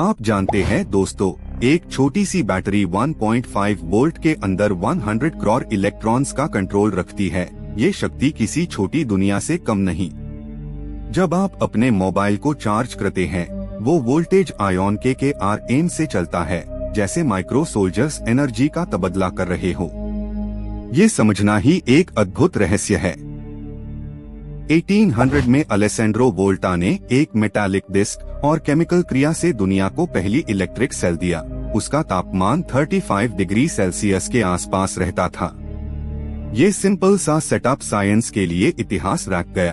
आप जानते हैं दोस्तों, एक छोटी सी बैटरी 1.5 वोल्ट के अंदर 100 करोड़ इलेक्ट्रॉन्स का कंट्रोल रखती है। ये शक्ति किसी छोटी दुनिया से कम नहीं। जब आप अपने मोबाइल को चार्ज करते हैं, वो वोल्टेज आयन के आरएम से चलता है, जैसे माइक्रो सोल्जर्स एनर्जी का तबादला कर रहे हो। ये समझना ही एक अद्भुत रहस्य है। 1800 में अलेसेंड्रो वोल्टा ने एक मेटालिक डिस्क और केमिकल क्रिया से दुनिया को पहली इलेक्ट्रिक सेल दिया। उसका तापमान 35 डिग्री सेल्सियस के आसपास रहता था। ये सिंपल सा सेटअप साइंस के लिए इतिहास रच गया।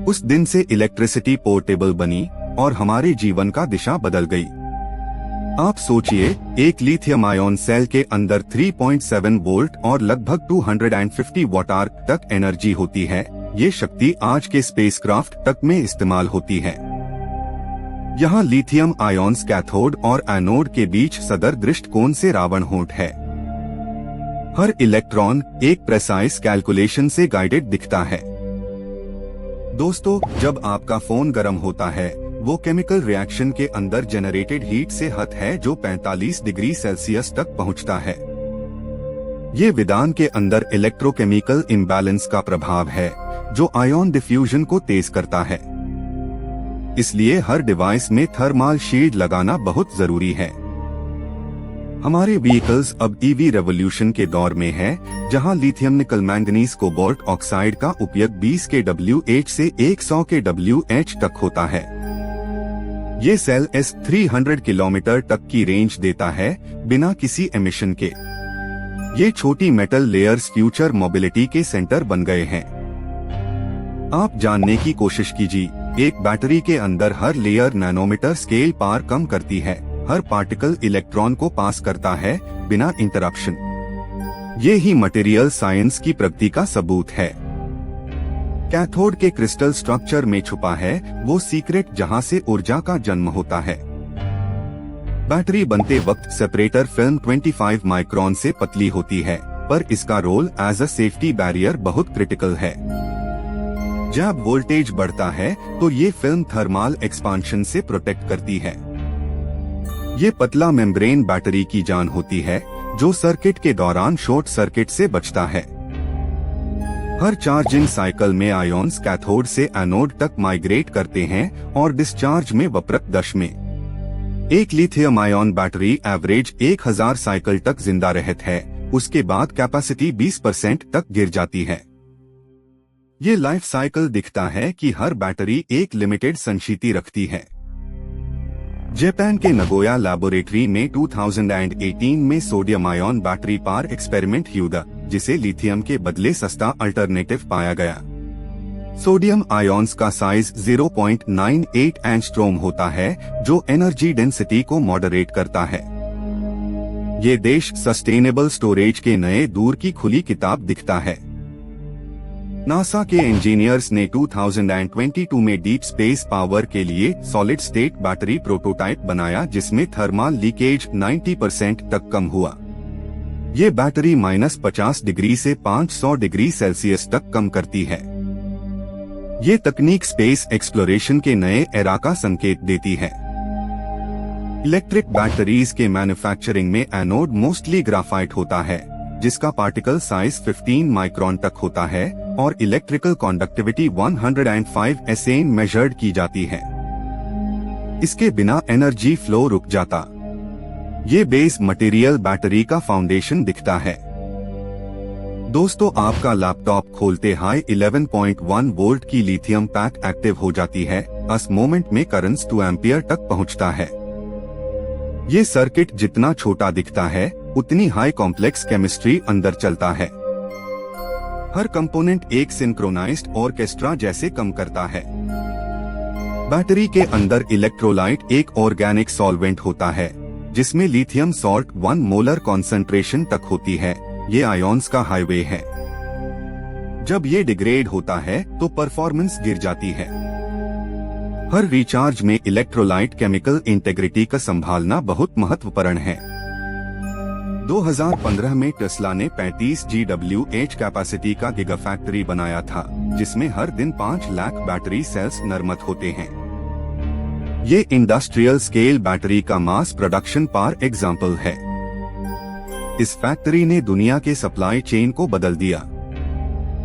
उस दिन से इलेक्ट्रिसिटी पोर्टेबल बनी और हमारे जीवन का दिशा बदल गई। आप सोचिए, एक लिथियम आयन सेल के अंदर 3.7 वोल्ट और लगभग 250 वाट आवर तक एनर्जी होती है। ये शक्ति आज के स्पेसक्राफ्ट तक में इस्तेमाल होती है। यहाँ लिथियम आयन्स कैथोड और एनोड के बीच सदर दृष्टिकोण से रावण होंठ है। हर इलेक्ट्रॉन एक प्रेसाइज कैलकुलेशन से गाइडेड दिखता है। दोस्तों, जब आपका फोन गर्म होता है, वो केमिकल रिएक्शन के अंदर जनरेटेड हीट से हट है जो 45 डिग्री सेल्सियस तक पहुंचता है। ये विदान के अंदर इलेक्ट्रोकेमिकल इम्बैलेंस का प्रभाव है, जो आयन डिफ्यूजन को तेज करता है। इसलिए हर डिवाइस में थर्मल शील्ड लगाना बहुत जरूरी है। हमारे व्हीकल्स अब ईवी रेवोल्यूशन के दौर में है, जहां लिथियम निकल मैंगनीज कोबाल्ट ऑक्साइड का उपयोग 20 kWh से 100 kWh तक होता है। ये सेल 300 किलोमीटर तक की रेंज देता है, बिना किसी एमिशन के। ये छोटी मेटल लेयर्स फ्यूचर मोबिलिटी के सेंटर बन गए हैं। आप जानने की कोशिश कीजिए, एक बैटरी के अंदर हर लेयर नैनोमीटर स्केल पार कम करती है। हर पार्टिकल इलेक्ट्रॉन को पास करता है, बिना इंटरप्शन। ये ही मटेरियल साइंस की प्रगति का सबूत है। कैथोड के क्रिस्टल स्ट्रक्चर में छुपा है वो सीक्रेट जहां से ऊर्जा का जन्म होता है। बैटरी बनते वक्त सेपरेटर फिल्म 25 माइक्रोन से पतली होती है, पर इसका role as a safety barrier बहुत क्रिटिकल है। जब वोल्टेज बढ़ता है तो ये फिल्म थर्मल एक्सपांशन से प्रोटेक्ट करती है। ये पतला मेम्ब्रेन बैटरी की जान होती है, जो सर्किट के दौरान शॉर्ट सर्किट से बचता है। हर चार्जिंग साइकिल में आयन्स कैथोड से एनोड तक माइग्रेट करते हैं और डिस्चार्ज में वप्रत दश में। एक lithium ion battery average 1000 cycle तक जिंदा रहती है, उसके बाद कैपेसिटी 20% तक गिर जाती है। ये लाइफ साइकिल दिखता है कि हर बैटरी एक लिमिटेड संचिति रखती है। जापान के नगोया लैबोरेटरी में 2018 में सोडियम आयन बैटरी पर एक्सपेरिमेंट हुआ, जिसे लिथियम के बदले सस्ता अल्टरनेटिव पाया गया। सोडियम आयन्स का साइज 0.98 एंगस्ट्रॉम होता है, जो एनर्जी डेंसिटी को मॉडरेट करता है। ये देश सस्टेनेबल स्टोरेज के नए दूर की खुली किताब दिखता है। नासा के इंजीनियर्स ने 2022 में डीप स्पेस पावर के लिए सॉलिड स्टेट बैटरी प्रोटोटाइप बनाया, जिसमें थर्मल लीकेज 90% तक कम हुआ। ये बैटरी -50 डिग्री से 500 डिग्री सेल्सियस तक कम करती है। ये तकनीक स्पेस एक्सप्लोरेशन के नए एरा का संकेत देती है। इलेक्ट्रिक बैटरीज के मैन्युफैक्चरिंग में एनोड मोस्टली ग्राफाइट होता है, जिसका पार्टिकल साइज 15 माइक्रोन तक होता है और इलेक्ट्रिकल कंडक्टिविटी 105 एसएन मेजर्ड की जाती है। इसके बिना एनर्जी फ्लो रुक जाता। ये बेस मटेरियल बैटरी का फाउंडेशन दिखता है। दोस्तों, आपका लैपटॉप खोलते हाई 11.1 वोल्ट की लिथियम पैक एक्टिव हो जाती है। उस मोमेंट में करंट 2 एम्पियर तक पहुंचता है। ये सर्किट जितना छोटा दिखता है, उतनी हाई कॉम्प्लेक्स केमिस्ट्री अंदर चलता है। हर कंपोनेंट एक सिंक्रोनाइज्ड ऑर्केस्ट्रा जैसे काम करता है। बैटरी के अंदर इलेक्ट्रोलाइट एक ऑर्गेनिक सॉल्वेंट होता है, जिसमें लिथियम सॉल्ट 1 मोलर कॉन्सेंट्रेशन तक होती है। ये आयन्स का हाईवे है। जब ये डिग्रेड होता है तो परफॉर्मेंस गिर जाती है। हर रिचार्ज में इलेक्ट्रोलाइट केमिकल इंटेग्रिटी का संभालना बहुत महत्वपूर्ण है। 2015 में टेस्ला ने 35 GWh कैपेसिटी का गिगा फैक्ट्री बनाया था, जिसमें हर दिन 5 लाख बैटरी सेल्स निर्मित होते हैं। ये इंडस्ट्रियल स्केल बैटरी का मास प्रोडक्शन पार एग्जाम्पल है। इस फैक्ट्री ने दुनिया के सप्लाई चेन को बदल दिया।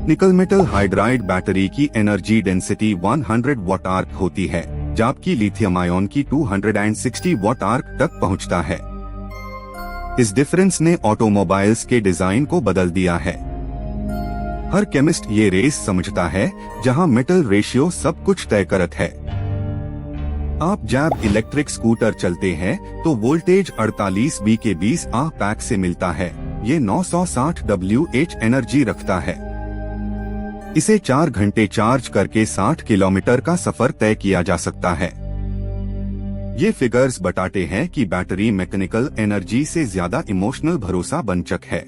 निकल मेटल हाइड्राइड बैटरी की एनर्जी डेंसिटी 100 वाट आर्क होती है, जबकि लिथियम आयन की 260 वाट आर्क तक पहुंचता है। इस डिफरेंस ने ऑटोमोबाइल्स के डिजाइन को बदल दिया है। हर केमिस्ट ये रेस समझता है जहां मेटल रेशियो सब कुछ तय करत है। आप जब इलेक्ट्रिक स्कूटर चलते हैं तो वोल्टेज 48 V के 20 Ah पैक से मिलता है। ये 960 Wh एनर्जी रखता है। इसे 4 घंटे चार्ज करके 60 किलोमीटर का सफर तय किया जा सकता है। ये फिगर्स बताते हैं कि बैटरी मैकेनिकल एनर्जी से ज्यादा इमोशनल भरोसा बन चुका है।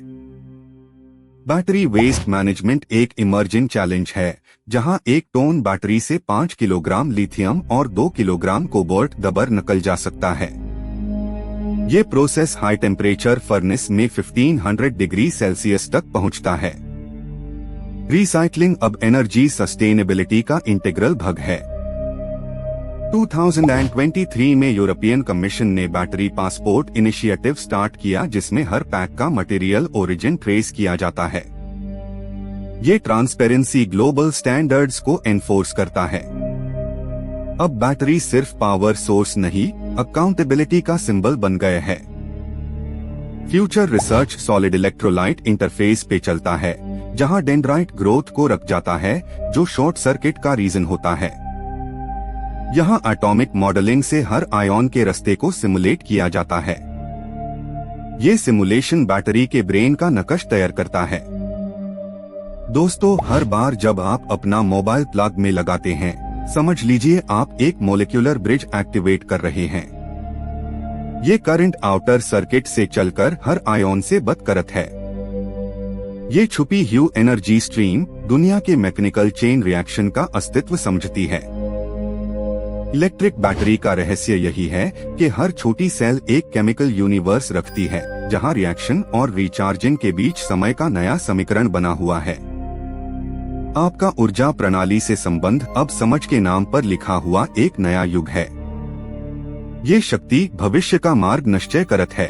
बैटरी वेस्ट मैनेजमेंट एक इमर्जिंग चैलेंज है, जहां 1 टन बैटरी से 5 किलोग्राम लिथियम और 2 किलोग्राम कोबाल्ट दबर निकल जा सकता है। ये प्रोसेस हाई टेम्परेचर फर्नेस में 1500 डिग्री सेल्सियस तक पहुंचता है। रिसाइकलिंग अब एनर्जी सस्टेनेबिलिटी का इंटीग्रल भाग है। 2023 में यूरोपियन कमीशन ने बैटरी पासपोर्ट इनिशिएटिव स्टार्ट किया, जिसमें हर पैक का मटेरियल ओरिजिन ट्रेस किया जाता है। ये ट्रांसपेरेंसी ग्लोबल स्टैंडर्ड्स को एनफोर्स करता है। अब बैटरी सिर्फ पावर सोर्स नहीं, अकाउंटेबिलिटी का सिंबल बन गए है। Future research solid electrolyte interface पे चलता है, जहां डेंड्राइट ग्रोथ को रख जाता है, जो शॉर्ट सर्किट का रीजन होता है। यहाँ एटॉमिक मॉडलिंग से हर आयन के रास्ते को सिमुलेट किया जाता है। ये सिमुलेशन बैटरी के ब्रेन का नक्श तैयार करता है। दोस्तों, हर बार जब आप अपना मोबाइल प्लग में लगाते हैं, समझ लीजिए आप एक मोलिक्यूलर ब्रिज एक्टिवेट कर रहे हैं। ये करंट आउटर सर्किट से चलकर हर आयन से बत करत है। ये छुपी ह्यू एनर्जी स्ट्रीम दुनिया के मैकेनिकल चेन रिएक्शन का अस्तित्व समझती है। इलेक्ट्रिक बैटरी का रहस्य यही है कि हर छोटी सेल एक केमिकल यूनिवर्स रखती है, जहां रिएक्शन और रिचार्जिंग के बीच समय का नया समीकरण बना हुआ है। आपका ऊर्जा प्रणाली से संबंध अब समझ के नाम पर लिखा हुआ एक नया युग है। ये शक्ति भविष्य का मार्ग निश्चय करत है।